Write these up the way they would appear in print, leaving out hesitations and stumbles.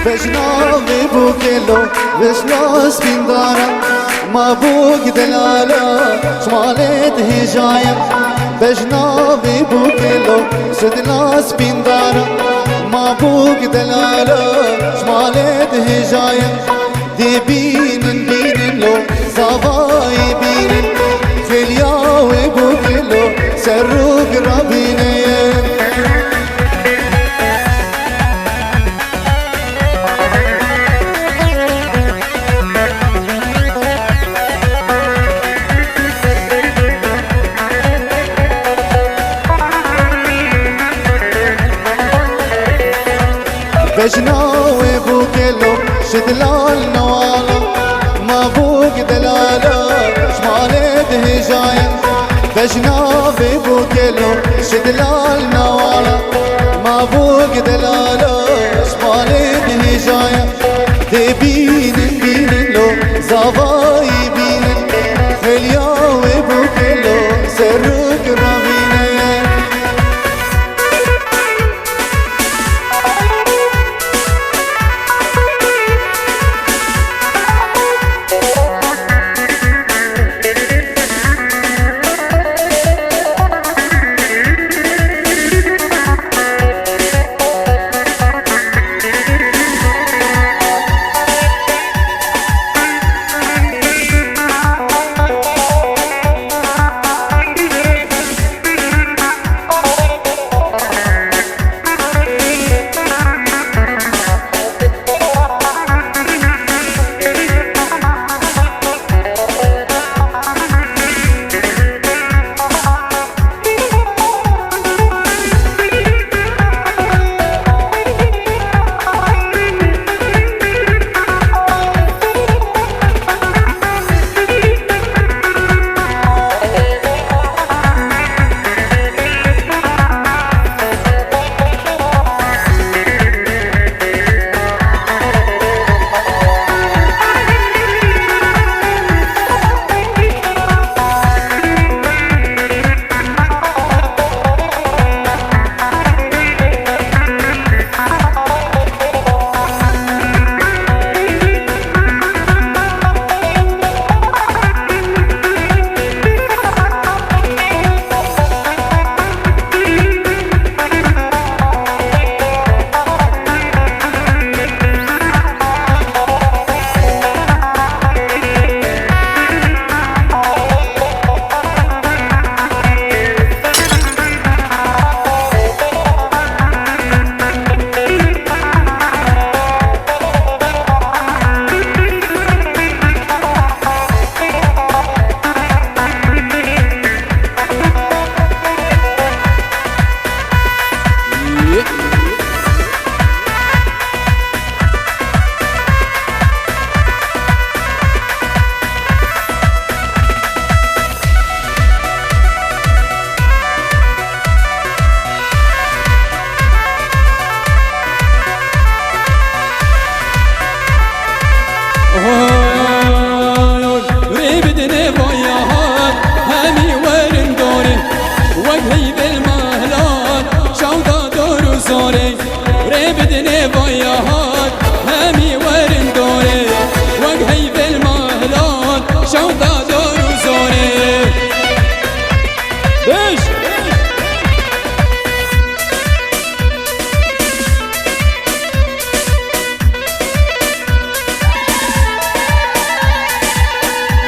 بجنابي بوكيلو بجلاس بندارة ما بوك دلالة شمالت هجاية بجنابي بوكيلو سدلاس بندارة ما بوك دلالة شمالت هجاية دي بينن لو صباي بينن خلياوي بوكيلو سروق ربينين بجناوي بوكيلو شدلال نوالا ما بوك دلالة شمالت هجاية بجناوي بوكيلو شدلال نوالا ما بوك دلالة شمالت هجاية دي بينن لو زواي بينن خلياوي بوكيلو سرق ربينين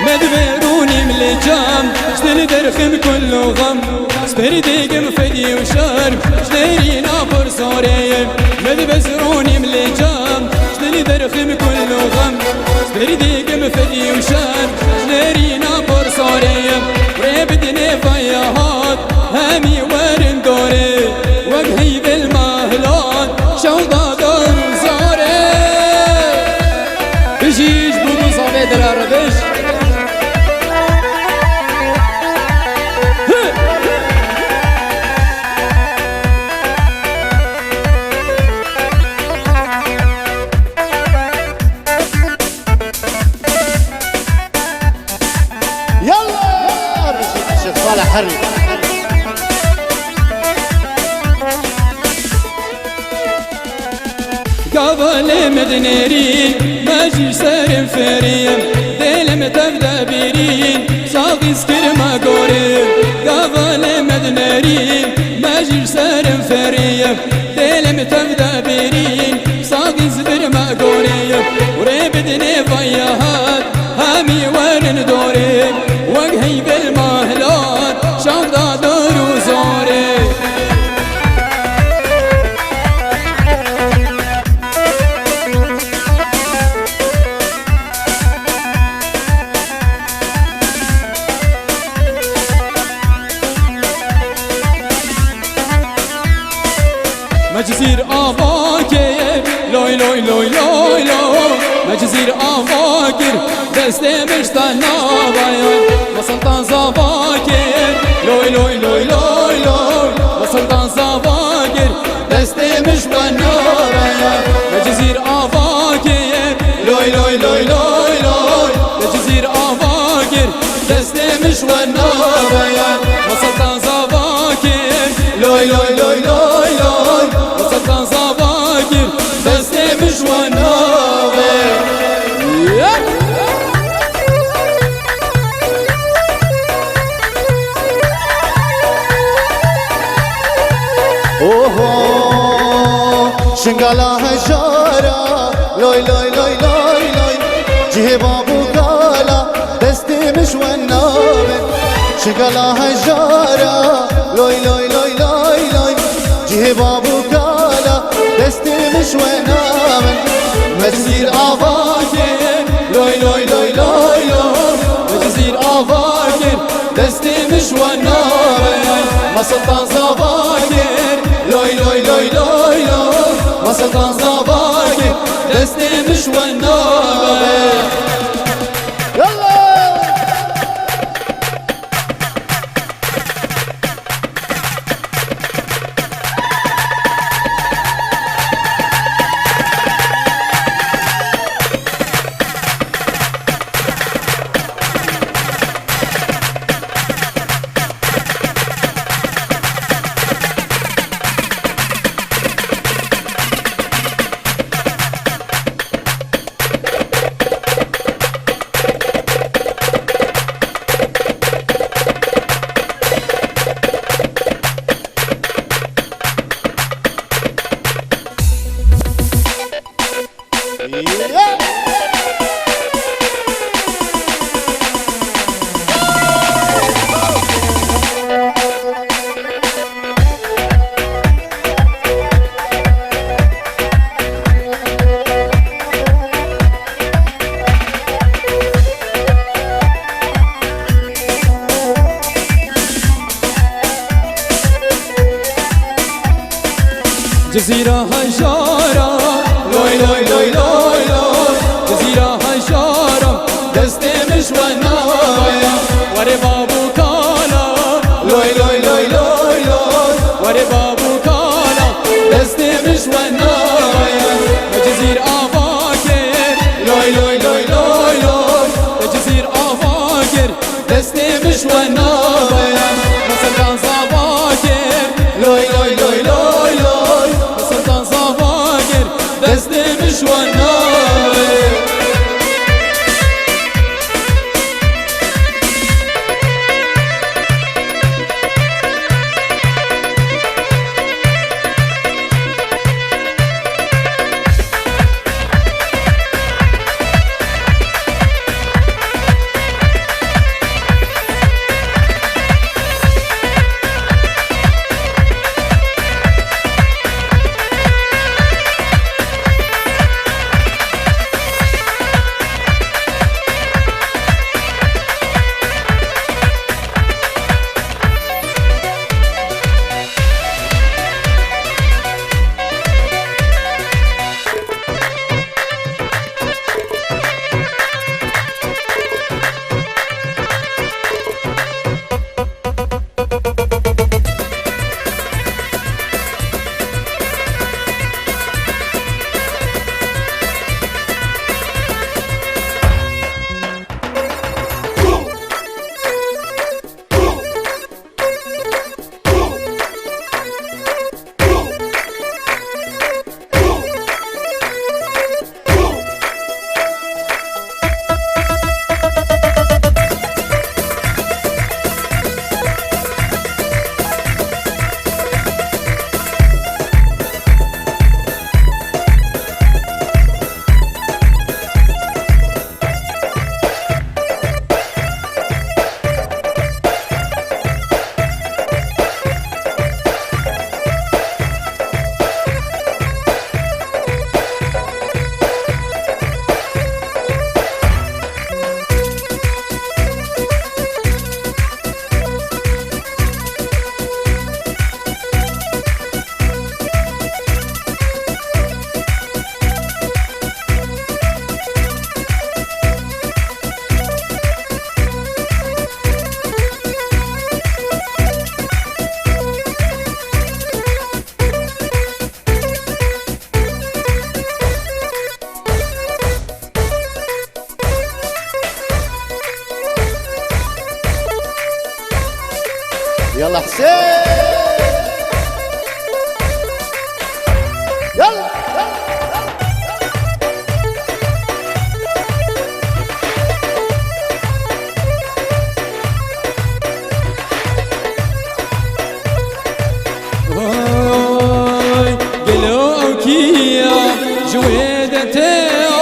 مدبروني من الجام شنو درخم كله غم سبرديقم فدي وشرب شنيري نابر صوري مدبزروني من الجام شنو درخم كله غم سبرديقم فدي وشرب شنيري نابر صوري وريبدني فيهات همي ورن دوري وجهي بالمهلات شوضة دور صوري بجيج بودو صابي دراربش صالح حري قابل مدنيرين ماجي سارم فريم دلم تبدا بيرين ساقي سكر ما قوريم قابل مدنيرين ماجي سارم فريم دلم تبدا بيرين ساقي زبر ما قوريم وريبدني فيهات هامي وين دوريم وجهي بالمهلات شوق دور وزوري مجزير آفاكر لوي لوي لوي لوي لوي مجزير آفاكر دسته مشتان نابايا وسلطان زافاكر لوي لوي لوي لوي لوي وسلطان زافاكر دسته مشتان نابايا مجزير آفاكر لوي لوي لوي لوي لوي مجزير آفاكر دسته مشتان نابايا وسلطان زافاكر لوي لوي لوي لوي لوي وسلطان زافاكر دسته مشتان نابايا شنقالا هجارة لوي لوي لوي لوي لوي جه بابو قالا دستي مش والنابن شنقالا هجارة لوي لوي لوي لوي لوي جه بابو قالا دستي مش والنابن مجزير آفاكر لوي لوي لوي لوي لوي مجزير آفاكر دستي مش والنابن ما سلطان زافاكر لوي لوي لوي لوي لوي وسلطان زافاكر دستي مش والنابه يلا جزيرة هجارة لوي لوي لوي لوي لوي جزيرة هجارة دستي مش والنابايا وري بابو كالا لوي لوي لوي لوي لوي وري بابو كالا دستي مش والنابايا جزيرة آفاكر لوي لوي لوي لوي لوي جزيرة آفاكر دستي مش والنابايا سلطان زافاكر لوي لوي لوي لوي لوي سلطان يلا حسين يلا قلو كيا جويدتيو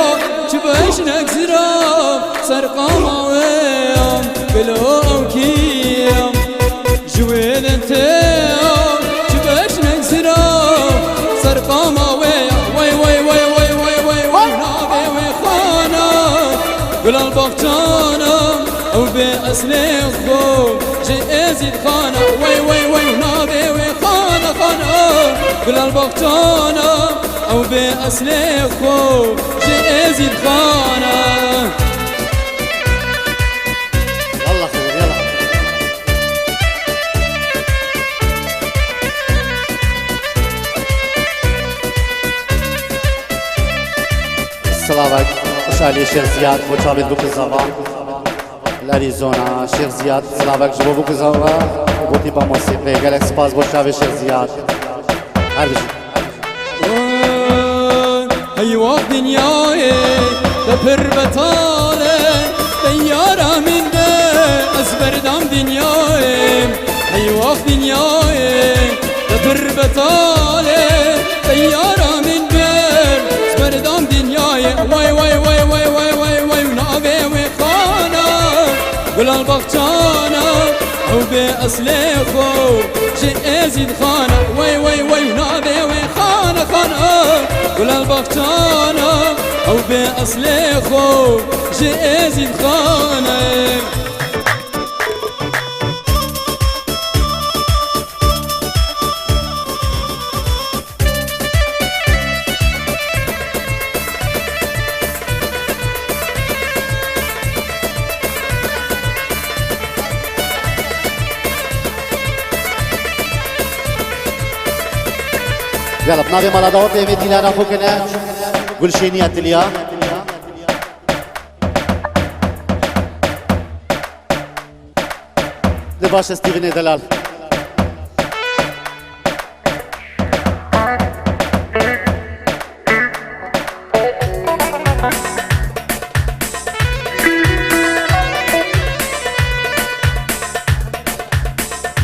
تباش نكسرو سرقة مويم قلو كيا جويدتيو تباش نكسرو سرقة مويم وي وي وي وي وي وي وي نابي ويخانا قل البغتانا او بأسلي خو جي ازيد خانا وي وي وي نابي ويخانا خانا قل البغتانا او بأسلي خو جي ازيد خانا يلا خير يلا السلام عليكم شيخ زياد متابع بوك الزغا الاريزونا شيخ زياد السلام عليكم جبو بوك الزغا بوتي با موسيقى قالك سباس بوشافي شيخ زياد هربش هي وقت دنياي تفر بطالة طيارة من ده أسبردام دنياي هي وقت دنياي تفر بطالة طيارة من ده أسبردام دنياي واي واي واي واي واي واي واي ونابي وخانا قل البغتانا أو بأصلي خو شيء أزيد خانا واي واي واي ونابي وخانا خانا قل البغتانا أو بأصلي خو شيء أزيد خانا يلا بنادي مالا دور ديمي ديلانا فوقنا قول شيني التليا لباش ستيفن دلال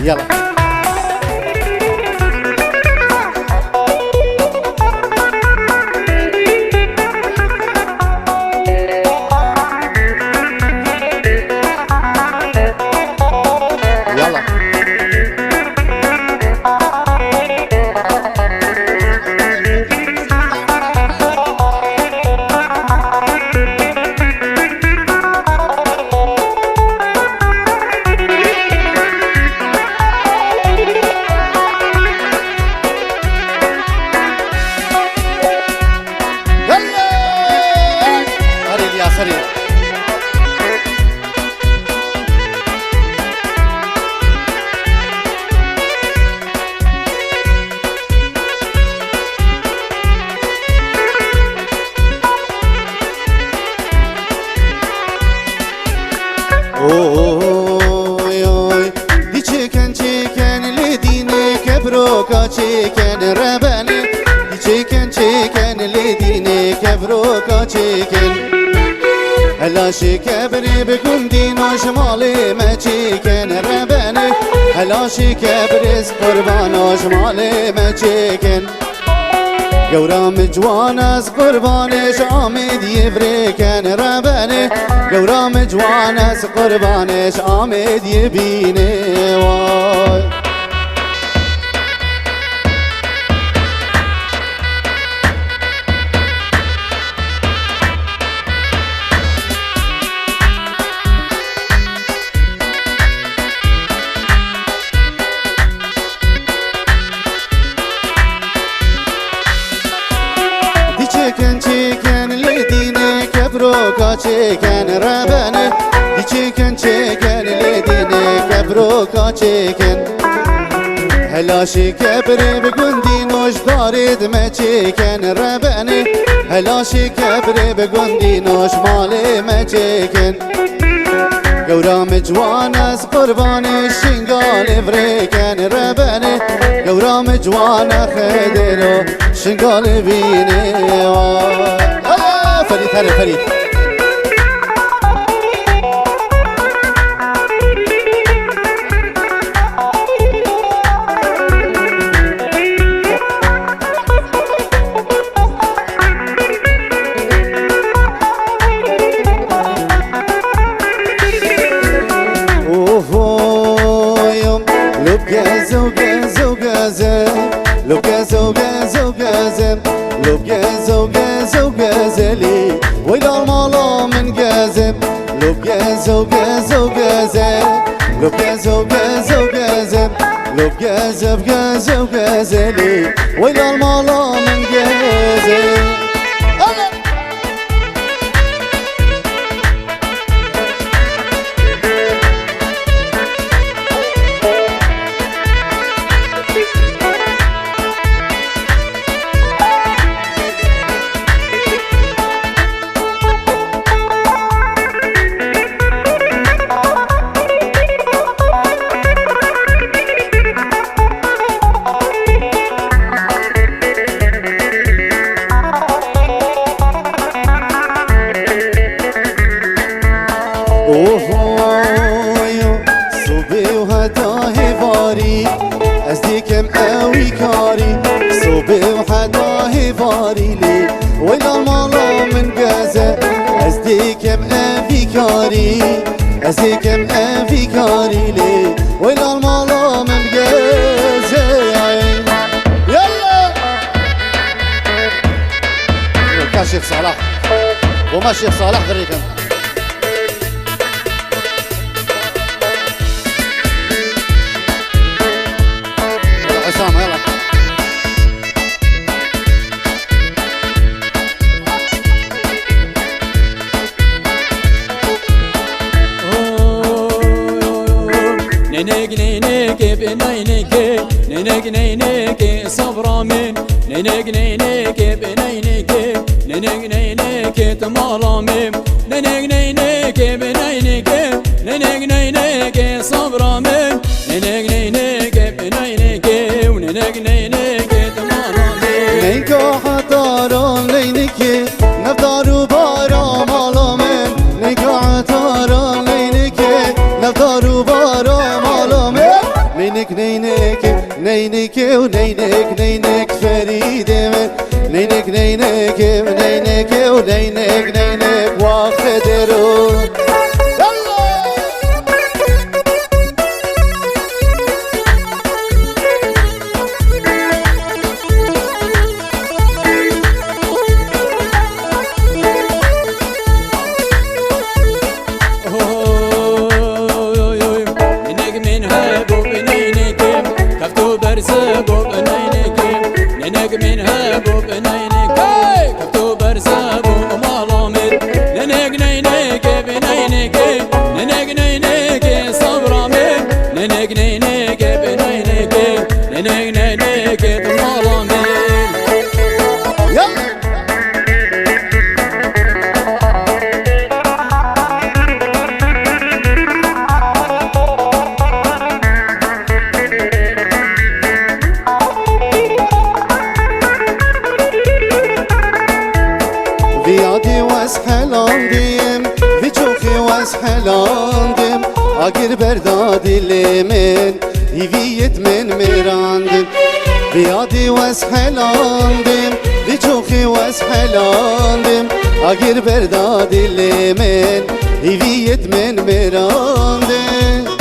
يلا چیکن ربنی چیکن لیدینی کبروکا چیکن هلاشی کبری بگندی ناشمالی ما چیکن ربنی هلاشی کبریز قربان شمالی ما چیکن گورام جوان از قربانش آمد یبریکن ربنی گورام جوان از قربانش آمد یبینه وای چیکن لیدینه کبروکا چیکن ربنه چیکن لیدینه کبروکا چیکن هلاشی کبری بگندی نوش دارید ما چیکن ربنه هلاشی کبری بگندی نوش مالی ما چیکن قورا مجوانا قرباني شنقال فريكان رباني قورا مجوانا خدرو شنقال بيني فريد هلا فريد لو جازو جازو جازم لو جازو جازو جازلي ويلا المالا من جازم لو جازو جازو جازم لو جازو جازو جازم لو جازو جازو جازلي ويلا المالا من جازم ازديكم قوي كاري صوبي وحداهي فاري لي ويلا المالا من جازة ازديكم قوي كاري ازديكم قوي كاري لي ويلا المالا من جازة يلا كان شيخ صالح وما شيخ صالح غريكم عصام يلا نينك نينك بنينك نينك نينك صبرا من نينك نينك بنينك نينك نينك تمالا من نينك نينك بنينك نينك نينك صبرا من نينك نينك بنينك ونينك نينك تمالا من نينكو حطارا نينك نفطار بارا مالا من نينكو حطارا نينك نفطار بارا مالا من نينك نينك نينك ونينك نينك فريد من نينك نينك ونينك ونينك نينك واخدرو Viyadi was helandim Viçoki was helandim Agir berda dilimin Hiviyet min mirandim Viyadi was helandim Viçoki was helandim Agir berda dilimin Hiviyet min mirandim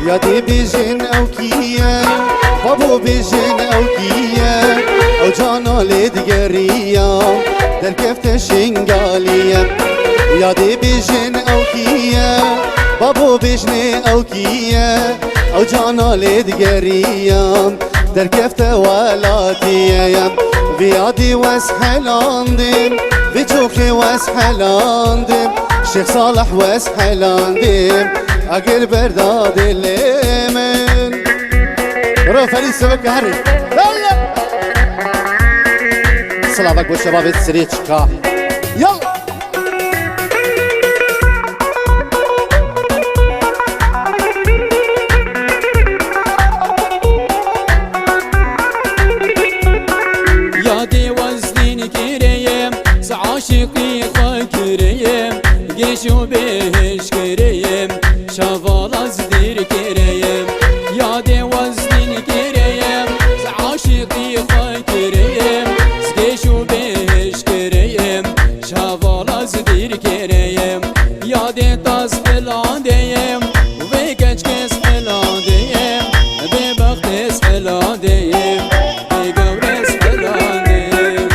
يادي بيجن او كيا بابو بيجن او كيا او جانا لدقريا در كفت شنقاليا يادي بيجن او كيا بابو بيجن او كيا او جانا لدقريا در كفت ولاتيا بيادي واسحلاندم بجوكي واسحلاندم شيخ صالح واسحلاندم اقل برداد الليمن رفالي سبك هري سلامك والشباب السريتشكا يلا عاشقی خاکریم گشو بهش کریم شوال از دیر کریم یاد وزنین کریم عاشقی خاکریم گشو بهش کریم شوال از دیر کریم یاد تاز فلان دیم و گچ کس فلان دیم به وقت اس فلان دیم به گورس فلان دیم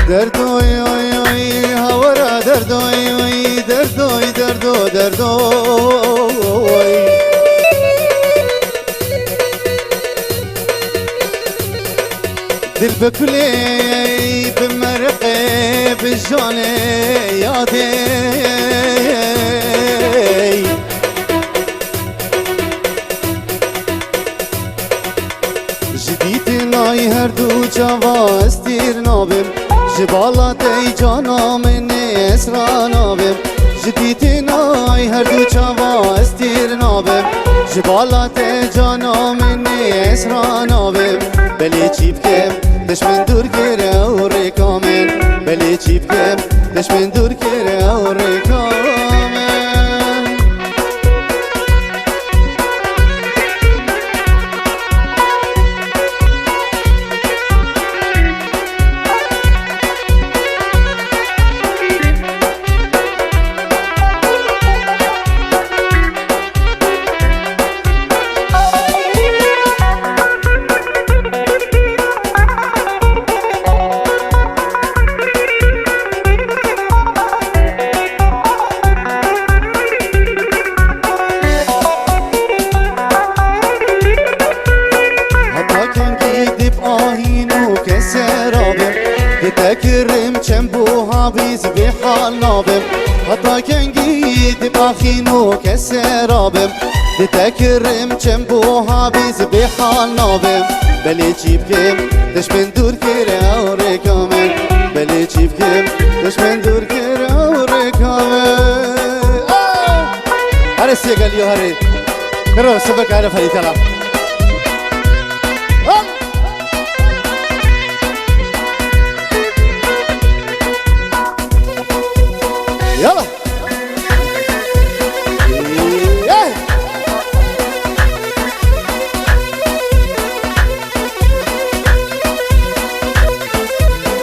دردوی اوی اوی هورا دردوی اوی دردوی دردو دردوی دل بكلي بمرقي بالجوني يادي جديد ناي هردو جوا استير نابم جبالاتي جانا مني اسرا نابم جديد ناي هردو جوا استير نابم جبالاتي جانا مني اسرا نابم بلي چيبكم دشمن دور كره و ركامن بلي چيبكم دشمن دور كره و ركامن تكرم جنبوها بيز بحال نابم حتى كان جيد باخينو كسرابم تكرم جنبوها بيز بحال نابم بلي جيبكم دشمن دور كره وركامن بلي جيبكم دشمن دور كره وركامن هري سيقال يو هري كرو سبك عرف هري تلا يلا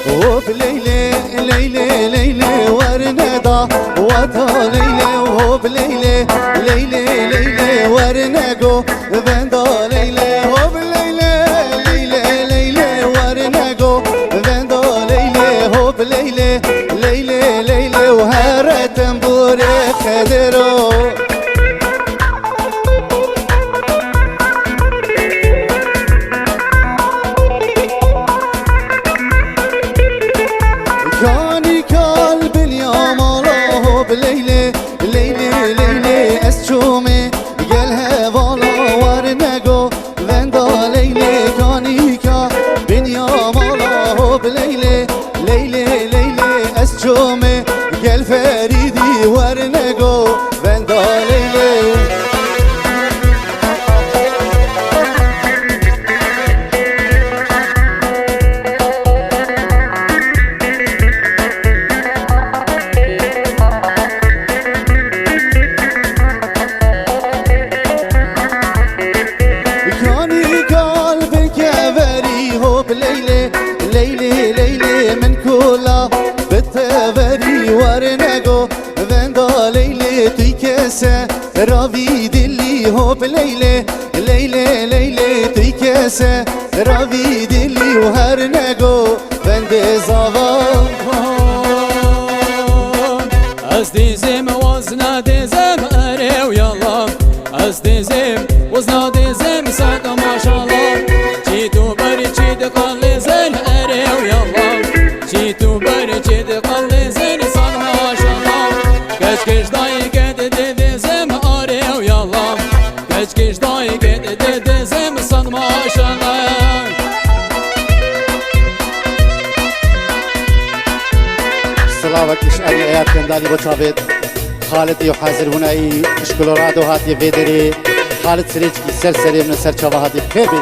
وبليلة ليلة ليلة ورندا وتا ليلة وبليلة ليلة ليلة ورنقو بندا ليلة وبليلة ليلة ليلة ورنقو بندا ليلة وبليلة ليلة ليلة وهرة تنبوري خدرو كاني قلب اليوم الله بليلة ليلة ليلة اسجومي قالها بالا ورنقو بندا ليلة كاني قلب اليوم الله بليلة ليلة ليلة اسجومي قال فريدي ورنقو بندا ليلة كاني قلبك يا بري هو بليلة ليلة ليلة من كلها بالتبري ورنقو بندا ليلة تيكسة رافي دلي هو بليلة ليلة ليلة تيكسة بسه راوی دلی و هر نگو بند زاوا از دیزم وزنا دیزم اره و یالله از دیزم وزنا دیزم ساده ماشالله چی تو بری چی دقل زن اره و یالله چی تو بری چی دقل زن ساده ماشالله کش کش دای گد دیزم اره و یالله کش کش دای گد دیزم ساده ماشالله سلاوك اشعري ايات كندالي بوشافيت خالد يو حاضر هناي اشكولورادو هاتي فيدري خالد سريجكي سرسري من سرچاوا هاتي خيبي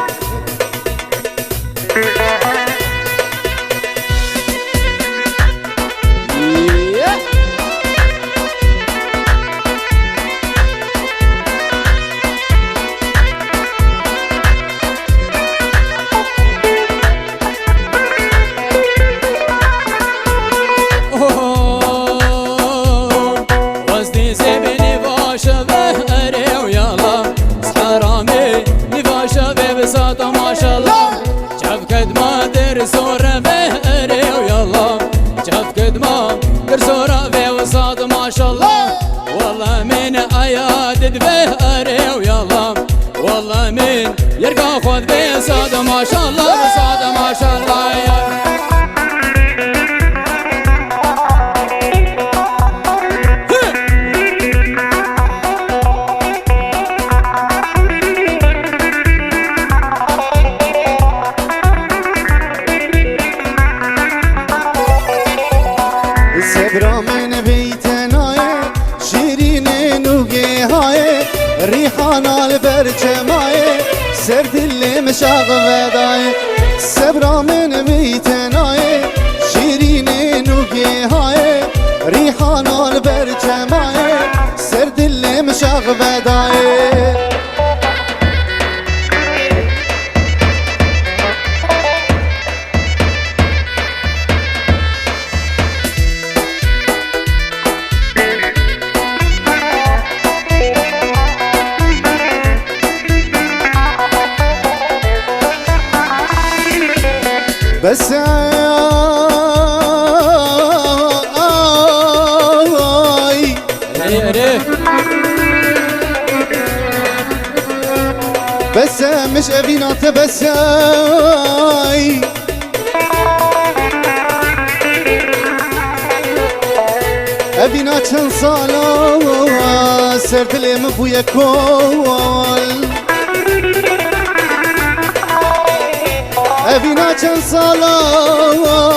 والله من يرقى خذ بصادة ما شاء الله بصادة ما شاء الله سبرا من بيتنا شيرين نوجي هاي ريحانا البرجماي سرد اللي مشاغ وداي سبرا من بيتناي شيرين نوجي هاي ريحانا البرجماي سرد اللي مشاغ وداي بس بس مش ابينات بس ابينات صاله سرت لي مبويا كول ابينا كان صلاي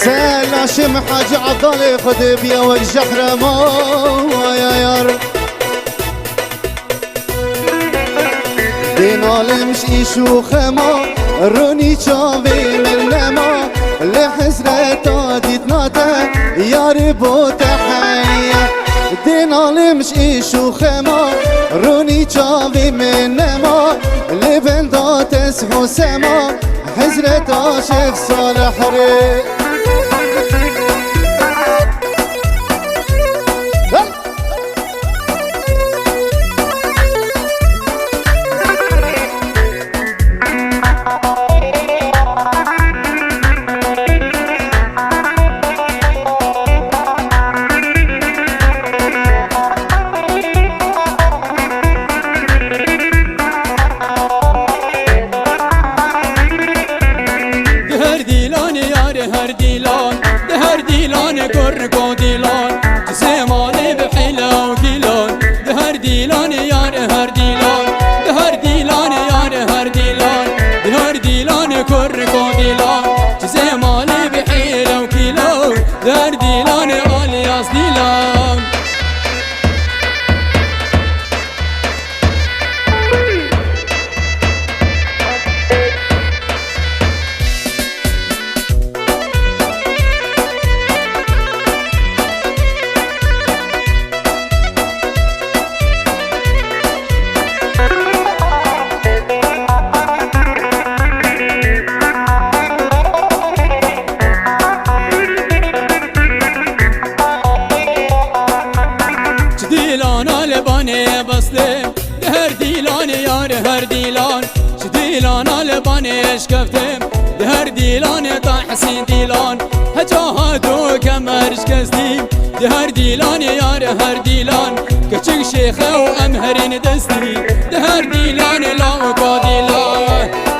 سلا شم حاج عضالي خد بيا والجحر ما يا يار دينال مش ايشو خما روني شافي من نما لحسرة ديتناتا يا ربو تحية دينال مش ايشو خما روني شافي من نما لبندا تسحو سما حزرة عاشق صالح ري هر دیلان یار هر دیلان چه دیلان البانش کفتم هر دیلان تا حسین دیلان هجاها دو کمرش کستیم هر دیلان یار هر دیلان کچک شیخه و امهرین دستی هر دیلان لاوکا دیلان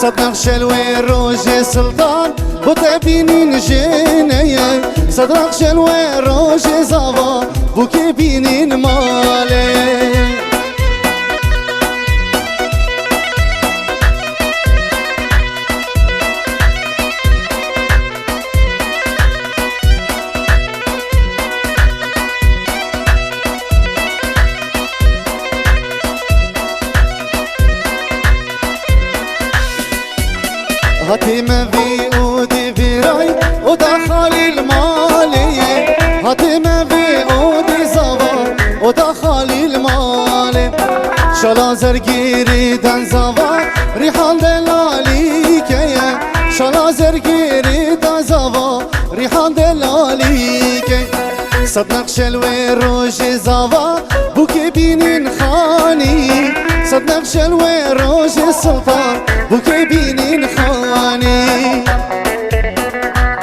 صد نقش الويروج سلطان بوتابينين جيني صد نقش الويروج زافا بوكيبينين مالي هاتي ما في اودي في راي ودخل المالي هاتي ما في اودي زافا ودخل المالي شلا زرقيري دان زافا ريحان دلالي كي شلا زرقيري دان زافا ريحان دلالي كي صد نقش الويروج زافا بوكي بينين خاني صد نقش الويروج السلطان بوكي بينين خاني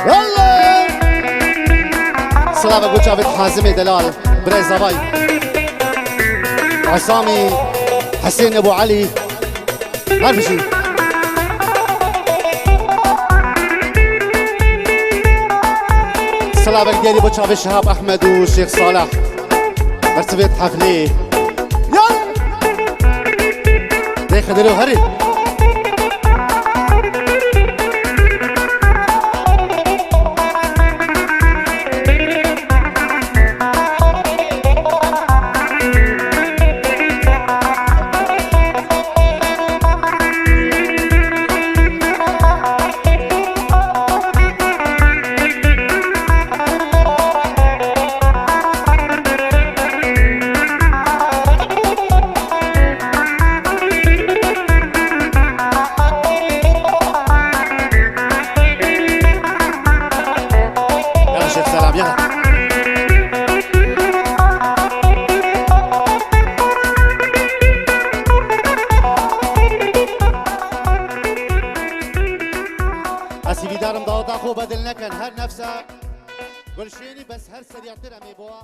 يلا سلام أقول جابت حازمي دلال بريزا باي عصامي حسين أبو علي ما في شيء سلام ديالي بو جابت شهاب أحمد والشيخ صالح مرتبط حفلي يلا ديخ دلو هري سیوی دارم داوتا خو بدل نکن هر نفسه گلشینی بس هر سریعتر امی بوا